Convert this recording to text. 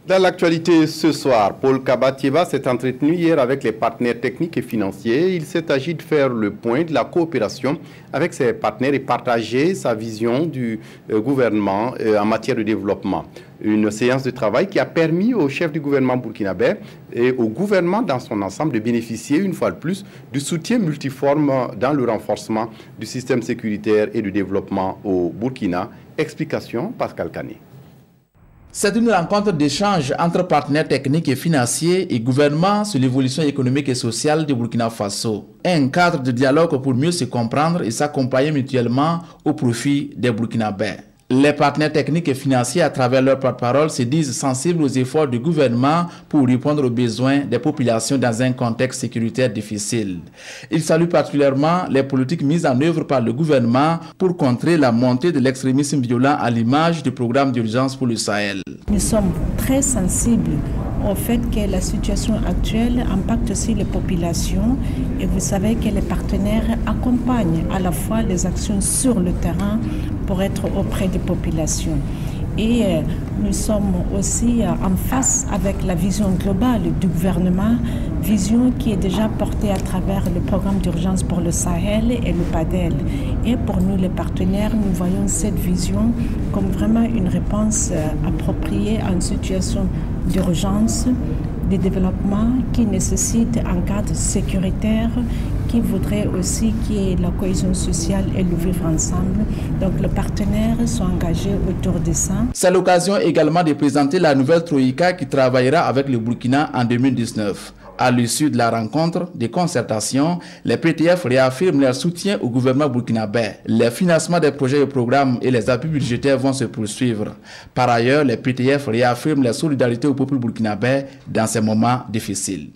Dans l'actualité ce soir, Paul Kabatieba s'est entretenu hier avec les partenaires techniques et financiers. Il s'est agi de faire le point de la coopération avec ses partenaires et partager sa vision du gouvernement en matière de développement. Une séance de travail qui a permis au chef du gouvernement burkinabé et au gouvernement dans son ensemble de bénéficier une fois de plus du soutien multiforme dans le renforcement du système sécuritaire et du développement au Burkina. Explication, Pascal Kané. C'est une rencontre d'échange entre partenaires techniques et financiers et gouvernements sur l'évolution économique et sociale du Burkina Faso. Un cadre de dialogue pour mieux se comprendre et s'accompagner mutuellement au profit des Burkinabés. Les partenaires techniques et financiers, à travers leur porte-parole, se disent sensibles aux efforts du gouvernement pour répondre aux besoins des populations dans un contexte sécuritaire difficile. Ils saluent particulièrement les politiques mises en œuvre par le gouvernement pour contrer la montée de l'extrémisme violent à l'image du programme d'urgence pour le Sahel. Nous sommes très sensibles au fait que la situation actuelle impacte aussi les populations et vous savez que les partenaires accompagnent à la fois les actions sur le terrain pour être auprès des populations. Et nous sommes aussi en face avec la vision globale du gouvernement, vision qui est déjà portée à travers le programme d'urgence pour le Sahel et le PADEL. Et pour nous les partenaires, nous voyons cette vision comme vraiment une réponse appropriée à une situation d'urgence, de développement qui nécessite un cadre sécuritaire, qui voudrait aussi qu'il y ait la cohésion sociale et le vivre ensemble. Donc les partenaires sont engagés autour de ça. C'est l'occasion également de présenter la nouvelle Troïka qui travaillera avec le Burkina en 2019. À l'issue de la rencontre des concertations, les PTF réaffirment leur soutien au gouvernement burkinabé. Les financements des projets et programmes et les appuis budgétaires vont se poursuivre. Par ailleurs, les PTF réaffirment la solidarité au peuple burkinabé dans ces moments difficiles.